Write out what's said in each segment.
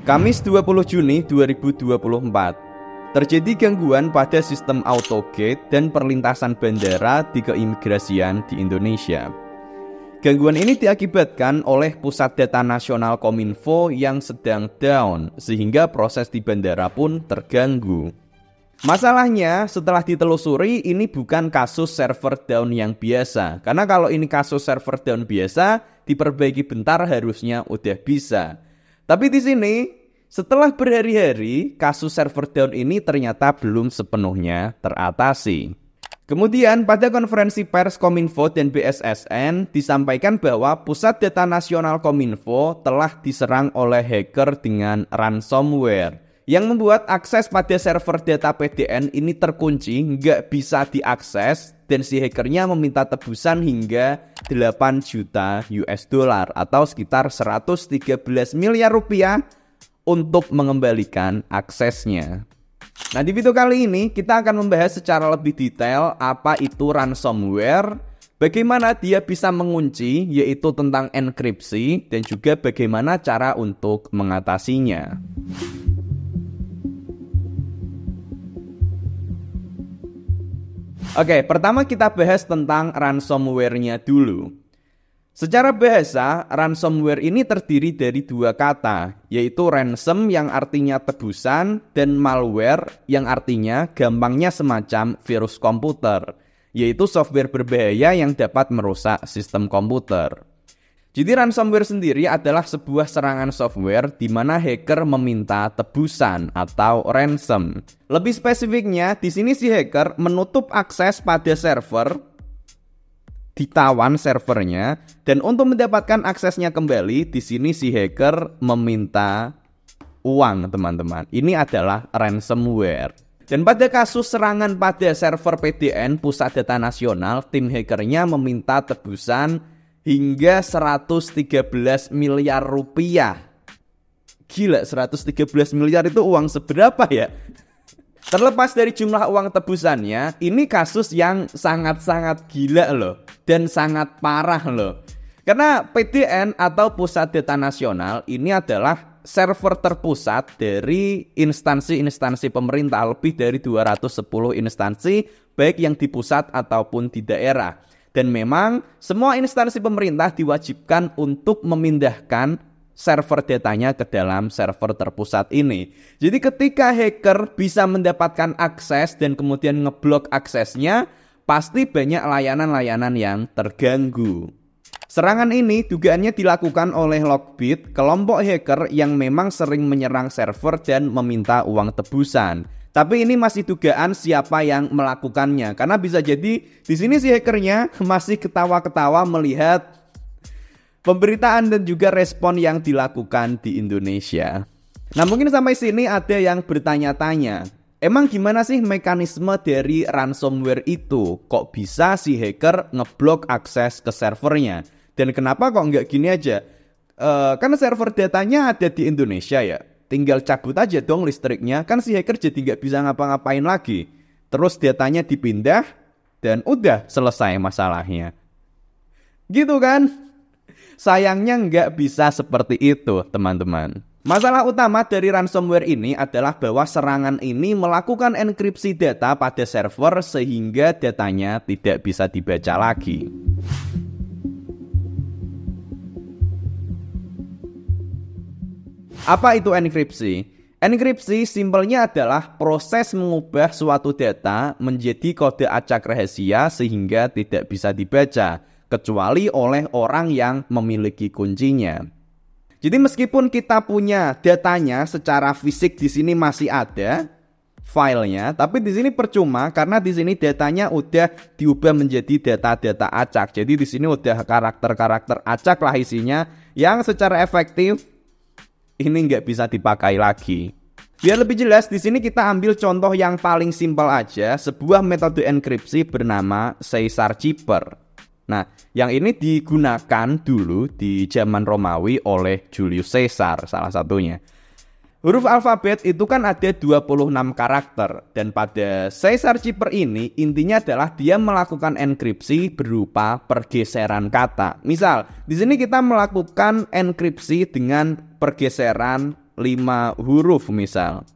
Kamis 20 Juni 2024, terjadi gangguan pada sistem autogate dan perlintasan bandara di keimigrasian di Indonesia. Gangguan ini diakibatkan oleh Pusat Data Nasional Kominfo yang sedang down, sehingga proses di bandara pun terganggu. Masalahnya, setelah ditelusuri, ini bukan kasus server down yang biasa. Karena kalau ini kasus server down biasa, diperbaiki bentar harusnya udah bisa. Tapi di sini, setelah berhari-hari, kasus server down ini ternyata belum sepenuhnya teratasi. Kemudian pada konferensi pers Kominfo dan BSSN disampaikan bahwa Pusat Data Nasional Kominfo telah diserang oleh hacker dengan ransomware yang membuat akses pada server data PDN ini terkunci, nggak bisa diakses, dan si hackernya meminta tebusan hingga 8 juta US dollar atau sekitar 113 miliar rupiah untuk mengembalikan aksesnya. Nah, di video kali ini kita akan membahas secara lebih detail apa itu ransomware, bagaimana dia bisa mengunci, yaitu tentang enkripsi, dan juga bagaimana cara untuk mengatasinya. Oke, pertama kita bahas tentang ransomware-nya dulu. Secara bahasa, ransomware ini terdiri dari dua kata, yaitu ransom yang artinya tebusan dan malware yang artinya gampangnya semacam virus komputer, yaitu software berbahaya yang dapat merusak sistem komputer. Jadi ransomware sendiri adalah sebuah serangan software di mana hacker meminta tebusan atau ransom. Lebih spesifiknya, di sini si hacker menutup akses pada server, ditawan servernya, dan untuk mendapatkan aksesnya kembali, di sini si hacker meminta uang, teman-teman. Ini adalah ransomware. Dan pada kasus serangan pada server PDN Pusat Data Nasional, tim hackernya meminta tebusan hingga 113 miliar rupiah. Gila, 113 miliar itu uang seberapa ya? Terlepas dari jumlah uang tebusannya, ini kasus yang sangat-sangat gila loh, dan sangat parah loh. Karena PDN atau Pusat Data Nasional ini adalah server terpusat dari instansi-instansi pemerintah, lebih dari 210 instansi, baik yang di pusat ataupun di daerah. Dan memang semua instansi pemerintah diwajibkan untuk memindahkan server datanya ke dalam server terpusat ini. Jadi ketika hacker bisa mendapatkan akses dan kemudian ngeblok aksesnya, pasti banyak layanan-layanan yang terganggu. Serangan ini dugaannya dilakukan oleh Lockbit, kelompok hacker yang memang sering menyerang server dan meminta uang tebusan. Tapi ini masih dugaan siapa yang melakukannya, karena bisa jadi di sini si hackernya masih ketawa-ketawa melihat pemberitaan dan juga respon yang dilakukan di Indonesia. Nah, mungkin sampai sini ada yang bertanya-tanya, emang gimana sih mekanisme dari ransomware itu? Kok bisa si hacker ngeblok akses ke servernya? Dan kenapa kok nggak gini aja? Kan server datanya ada di Indonesia ya. Tinggal cabut aja dong listriknya, kan si hacker jadi nggak bisa ngapa-ngapain lagi. Terus datanya dipindah, dan udah selesai masalahnya. Gitu kan? Sayangnya nggak bisa seperti itu, teman-teman. Masalah utama dari ransomware ini adalah bahwa serangan ini melakukan enkripsi data pada server sehingga datanya tidak bisa dibaca lagi. Apa itu enkripsi? Enkripsi simpelnya adalah proses mengubah suatu data menjadi kode acak rahasia sehingga tidak bisa dibaca, kecuali oleh orang yang memiliki kuncinya. Jadi meskipun kita punya datanya secara fisik di sini masih ada filenya, tapi di sini percuma karena di sini datanya udah diubah menjadi data-data acak. Jadi di sini udah karakter-karakter acak lah isinya yang secara efektif ini nggak bisa dipakai lagi. Biar lebih jelas, di sini kita ambil contoh yang paling simpel aja, sebuah metode enkripsi bernama Caesar Cheeper. Nah, yang ini digunakan dulu di zaman Romawi oleh Julius Caesar, salah satunya. Huruf alfabet itu kan ada 26 karakter, dan pada Caesar Cheeper ini intinya adalah dia melakukan enkripsi berupa pergeseran kata. Misal, di sini kita melakukan enkripsi dengan pergeseran 5 huruf misal.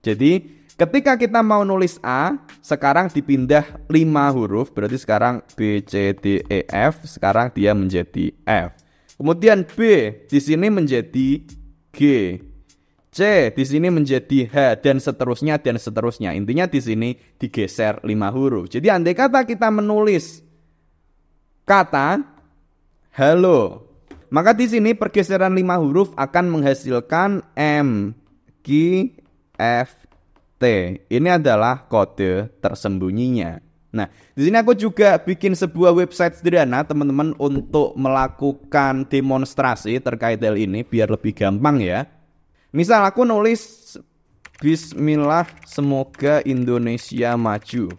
Jadi ketika kita mau nulis A, sekarang dipindah 5 huruf, berarti sekarang B, C, D, E, F, sekarang dia menjadi F. Kemudian B di sini menjadi G. C di sini menjadi H dan seterusnya dan seterusnya. Intinya di sini digeser 5 huruf. Jadi andai kata kita menulis kata halo, maka di sini pergeseran 5 huruf akan menghasilkan M, Q, F, T. Ini adalah kode tersembunyinya. Nah, di sini aku juga bikin sebuah website sederhana teman-teman untuk melakukan demonstrasi terkait hal ini biar lebih gampang ya. Misal aku nulis Bismillah semoga Indonesia maju.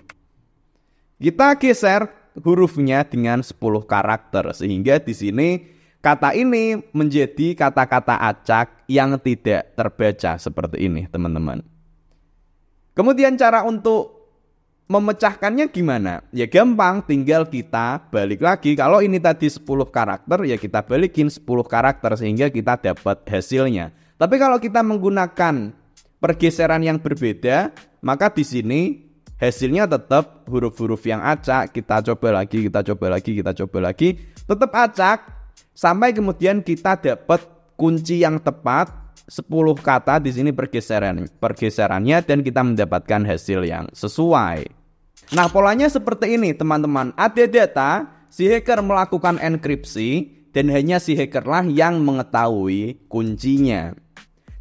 Kita geser hurufnya dengan 10 karakter sehingga di sini kata ini menjadi kata-kata acak yang tidak terbaca seperti ini, teman-teman. Kemudian cara untuk memecahkannya gimana? Ya gampang, tinggal kita balik lagi. Kalau ini tadi 10 karakter, ya kita balikin 10 karakter sehingga kita dapat hasilnya. Tapi kalau kita menggunakan pergeseran yang berbeda, maka di sini hasilnya tetap huruf-huruf yang acak. Kita coba lagi, kita coba lagi, kita coba lagi. Tetap acak sampai kemudian kita dapat kunci yang tepat 10 kata di sini pergeserannya dan kita mendapatkan hasil yang sesuai. Nah, polanya seperti ini, teman-teman. Ada data, si hacker melakukan enkripsi dan hanya si hackerlah yang mengetahui kuncinya.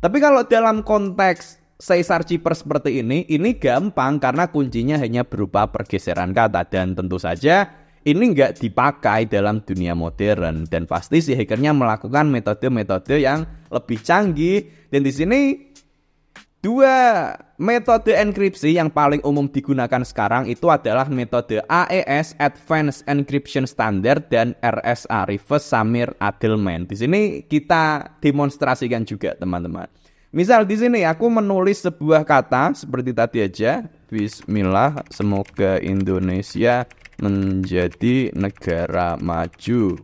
Tapi kalau dalam konteks Caesar Cheeper seperti ini gampang karena kuncinya hanya berupa pergeseran kata dan tentu saja ini nggak dipakai dalam dunia modern dan pasti si hackernya melakukan metode-metode yang lebih canggih. Dan di sini 2 metode enkripsi yang paling umum digunakan sekarang itu adalah metode AES Advanced Encryption Standard dan RSA Reverse Samir Adleman. Di sini kita demonstrasikan juga, teman-teman. Misal di sini aku menulis sebuah kata seperti tadi aja, Bismillah semoga Indonesia menjadi negara maju.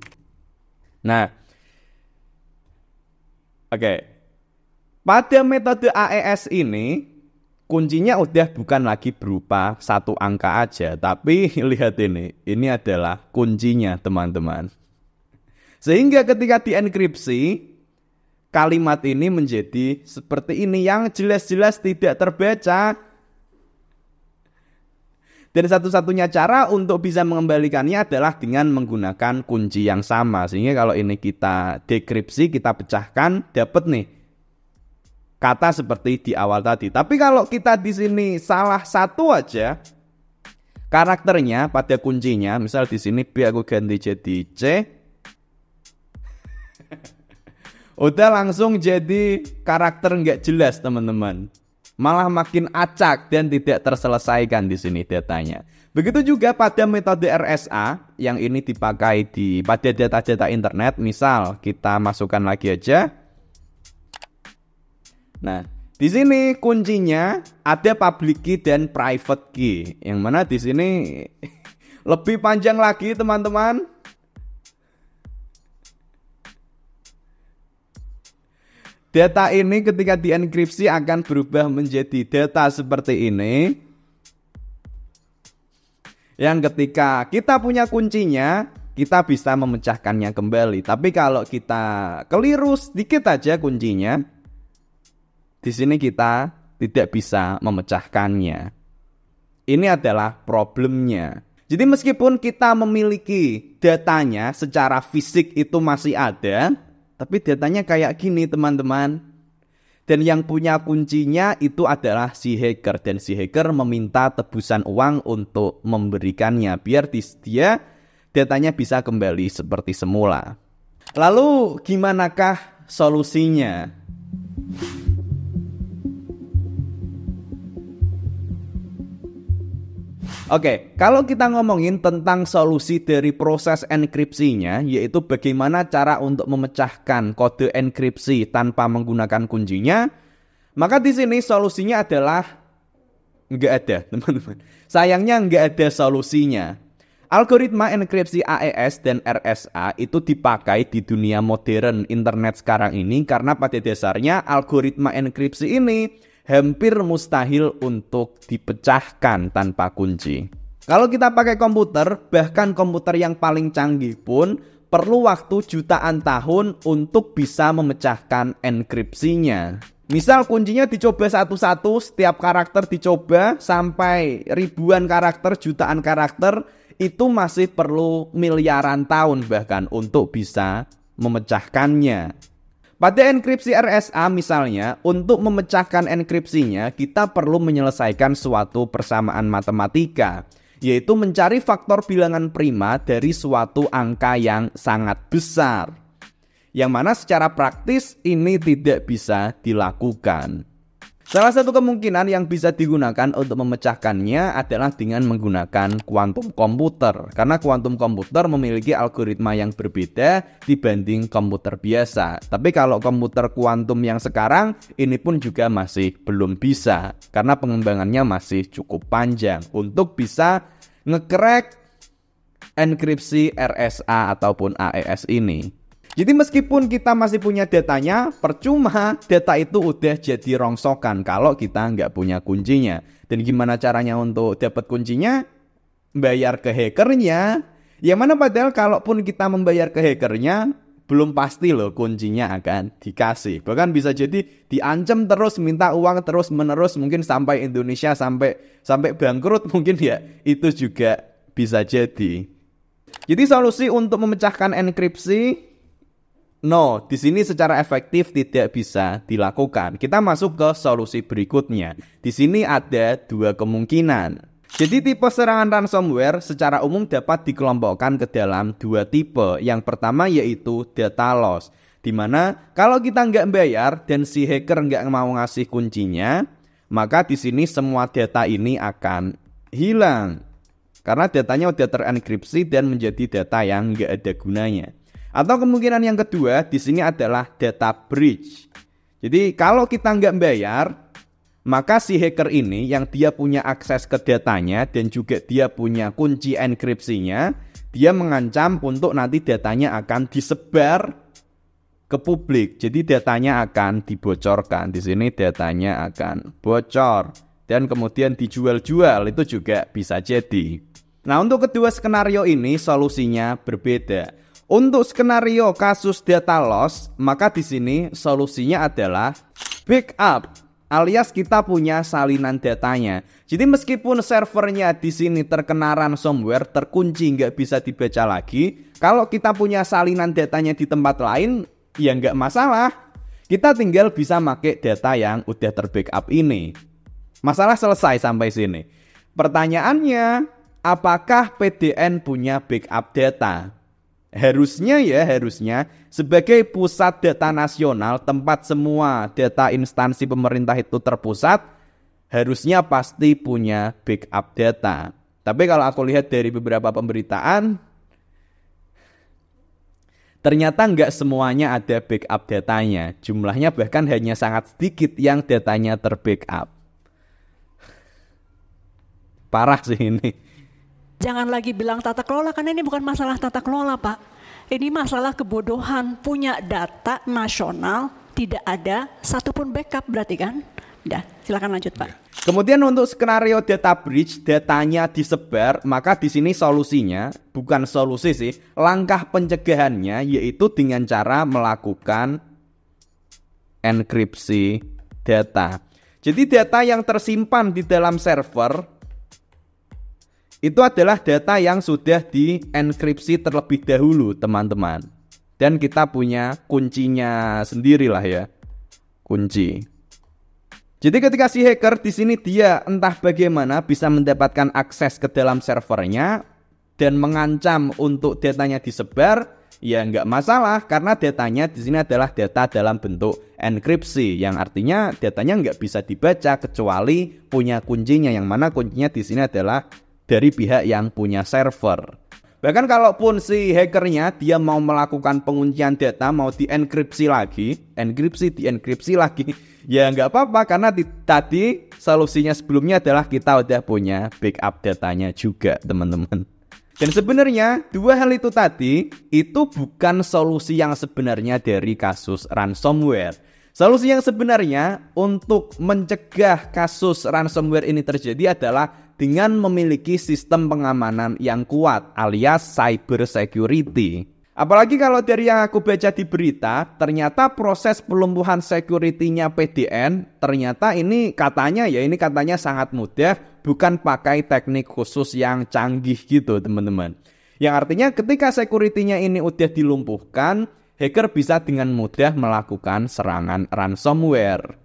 Nah, oke. Pada metode AES ini kuncinya udah bukan lagi berupa 1 angka aja, tapi lihat ini adalah kuncinya, teman-teman. Sehingga ketika dienkripsi, kalimat ini menjadi seperti ini yang jelas-jelas tidak terbaca. Dan satu-satunya cara untuk bisa mengembalikannya adalah dengan menggunakan kunci yang sama. Sehingga kalau ini kita dekripsi, kita pecahkan, dapat nih kata seperti di awal tadi. Tapi kalau kita di sini salah satu aja karakternya pada kuncinya, misal di sini B aku ganti jadi C, udah langsung jadi karakter nggak jelas, teman-teman. Malah makin acak dan tidak terselesaikan di sini datanya. Begitu juga pada metode RSA yang ini dipakai pada data-data internet. Misal kita masukkan lagi aja. Nah, di sini kuncinya ada public key dan private key. Yang mana di sini lebih panjang lagi, teman-teman. Data ini ketika dienkripsi akan berubah menjadi data seperti ini. Yang ketika kita punya kuncinya, kita bisa memecahkannya kembali. Tapi kalau kita keliru sedikit aja kuncinya, di sini kita tidak bisa memecahkannya. Ini adalah problemnya. Jadi meskipun kita memiliki datanya secara fisik itu masih ada, tapi datanya kayak gini, teman-teman. Dan yang punya kuncinya itu adalah si hacker. Dan si hacker meminta tebusan uang untuk memberikannya biar dia datanya bisa kembali seperti semula. Lalu gimanakah solusinya? Oke, kalau kita ngomongin tentang solusi dari proses enkripsinya, yaitu bagaimana cara untuk memecahkan kode enkripsi tanpa menggunakan kuncinya, maka di sini solusinya adalah nggak ada, teman-teman. Sayangnya nggak ada solusinya. Algoritma enkripsi AES dan RSA itu dipakai di dunia modern internet sekarang ini karena pada dasarnya algoritma enkripsi ini hampir mustahil untuk dipecahkan tanpa kunci. Kalau kita pakai komputer, bahkan komputer yang paling canggih pun perlu waktu jutaan tahun untuk bisa memecahkan enkripsinya. Misal kuncinya dicoba satu-satu, setiap karakter dicoba sampai ribuan karakter, jutaan karakter, itu masih perlu miliaran tahun bahkan untuk bisa memecahkannya. Pada enkripsi RSA misalnya, untuk memecahkan enkripsinya kita perlu menyelesaikan suatu persamaan matematika, yaitu mencari faktor bilangan prima dari suatu angka yang sangat besar, yang mana secara praktis ini tidak bisa dilakukan. Salah satu kemungkinan yang bisa digunakan untuk memecahkannya adalah dengan menggunakan kuantum komputer, karena kuantum komputer memiliki algoritma yang berbeda dibanding komputer biasa. Tapi kalau komputer kuantum yang sekarang ini pun juga masih belum bisa, karena pengembangannya masih cukup panjang untuk bisa nge-crack enkripsi RSA ataupun AES ini. Jadi meskipun kita masih punya datanya, percuma data itu udah jadi rongsokan kalau kita nggak punya kuncinya. Dan gimana caranya untuk dapat kuncinya? Bayar ke hackernya. Yang mana padahal kalaupun kita membayar ke hackernya, belum pasti loh kuncinya akan dikasih. Bahkan bisa jadi diancam terus, minta uang terus menerus, mungkin sampai Indonesia sampai bangkrut mungkin ya. Itu juga bisa jadi. Jadi solusi untuk memecahkan enkripsi, no, di sini secara efektif tidak bisa dilakukan. Kita masuk ke solusi berikutnya. Di sini ada dua kemungkinan. Jadi tipe serangan ransomware secara umum dapat dikelompokkan ke dalam dua tipe. Yang pertama yaitu data loss, di mana kalau kita nggak bayar dan si hacker nggak mau ngasih kuncinya, maka di sini semua data ini akan hilang. Karena datanya udah terenkripsi dan menjadi data yang nggak ada gunanya. Atau kemungkinan yang kedua di sini adalah data breach. Jadi kalau kita nggak bayar, maka si hacker ini yang dia punya akses ke datanya dan juga dia punya kunci enkripsinya, dia mengancam untuk nanti datanya akan disebar ke publik. Jadi datanya akan dibocorkan. Di sini datanya akan bocor dan kemudian dijual-jual, itu juga bisa jadi. Nah, untuk kedua skenario ini solusinya berbeda. Untuk skenario kasus data loss, maka di sini solusinya adalah backup, alias kita punya salinan datanya. Jadi meskipun servernya di sini terkena ransomware, terkunci nggak bisa dibaca lagi, kalau kita punya salinan datanya di tempat lain, ya nggak masalah. Kita tinggal bisa pakai data yang udah terbackup ini. Masalah selesai sampai sini. Pertanyaannya, apakah PDN punya backup data? Harusnya sebagai pusat data nasional, tempat semua data instansi pemerintah itu terpusat, harusnya pasti punya backup data. Tapi kalau aku lihat dari beberapa pemberitaan, ternyata nggak semuanya ada backup datanya. Jumlahnya bahkan hanya sangat sedikit yang datanya terbackup. Parah sih ini. Jangan lagi bilang tata kelola, karena ini bukan masalah tata kelola, Pak. Ini masalah kebodohan. Punya data nasional, tidak ada satupun backup berarti kan? Udah, silakan lanjut, Pak. Kemudian untuk skenario data breach, datanya disebar, maka di sini solusinya, bukan solusi sih, langkah pencegahannya yaitu dengan cara melakukan enkripsi data. Jadi data yang tersimpan di dalam server itu adalah data yang sudah dienkripsi terlebih dahulu, teman-teman. Dan kita punya kuncinya sendirilah ya. Kunci. Jadi ketika si hacker di sini dia entah bagaimana bisa mendapatkan akses ke dalam servernya dan mengancam untuk datanya disebar, ya nggak masalah karena datanya di sini adalah data dalam bentuk enkripsi, yang artinya datanya nggak bisa dibaca kecuali punya kuncinya, yang mana kuncinya di sini adalah dari pihak yang punya server. Bahkan kalaupun si hackernya dia mau melakukan penguncian data, mau dienkripsi lagi, dienkripsi lagi, ya nggak apa-apa karena tadi solusinya sebelumnya adalah kita udah punya backup datanya juga, teman-teman. Dan sebenarnya dua hal itu tadi itu bukan solusi yang sebenarnya dari kasus ransomware. Solusi yang sebenarnya untuk mencegah kasus ransomware ini terjadi adalah dengan memiliki sistem pengamanan yang kuat alias cyber security. Apalagi kalau dari yang aku baca di berita, ternyata proses pelumpuhan security-nya PDN, ternyata ini katanya sangat mudah, bukan pakai teknik khusus yang canggih gitu teman-teman. Yang artinya ketika security-nya ini udah dilumpuhkan, hacker bisa dengan mudah melakukan serangan ransomware.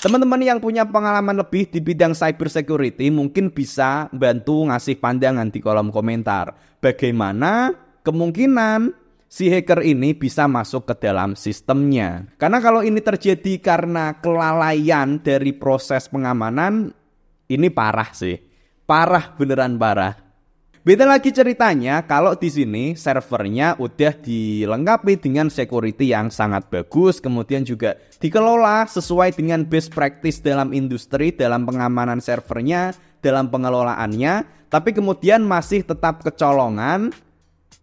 Teman-teman yang punya pengalaman lebih di bidang cyber security mungkin bisa bantu ngasih pandangan di kolom komentar. Bagaimana kemungkinan si hacker ini bisa masuk ke dalam sistemnya. Karena kalau ini terjadi karena kelalaian dari proses pengamanan, ini parah sih. Parah, beneran parah. Beda lagi ceritanya kalau di sini servernya udah dilengkapi dengan security yang sangat bagus, kemudian juga dikelola sesuai dengan best practice dalam industri, dalam pengamanan servernya, dalam pengelolaannya, tapi kemudian masih tetap kecolongan.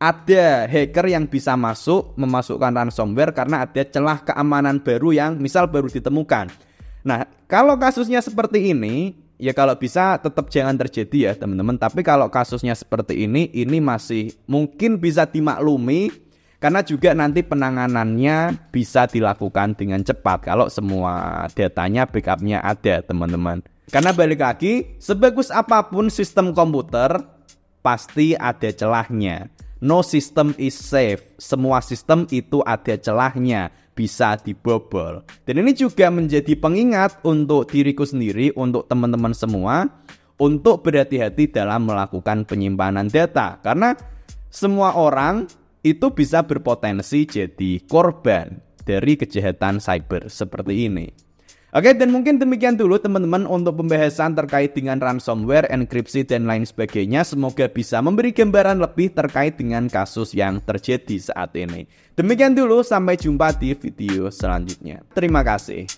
Ada hacker yang bisa memasukkan ransomware karena ada celah keamanan baru yang misal baru ditemukan. Nah, kalau kasusnya seperti ini, ya kalau bisa tetap jangan terjadi ya teman-teman. Tapi kalau kasusnya seperti ini masih mungkin bisa dimaklumi karena juga nanti penanganannya bisa dilakukan dengan cepat kalau semua datanya backupnya ada teman-teman. Karena balik lagi, sebagus apapun sistem komputer pasti ada celahnya. No system is safe. Semua sistem itu ada celahnya, bisa dibobol. Dan ini juga menjadi pengingat untuk diriku sendiri, untuk teman-teman semua, untuk berhati-hati dalam melakukan penyimpanan data. Karena semua orang itu bisa berpotensi jadi korban dari kejahatan cyber seperti ini. Oke, dan mungkin demikian dulu teman-teman untuk pembahasan terkait dengan ransomware, enkripsi, dan lain sebagainya. Semoga bisa memberi gambaran lebih terkait dengan kasus yang terjadi saat ini. Demikian dulu, sampai jumpa di video selanjutnya. Terima kasih.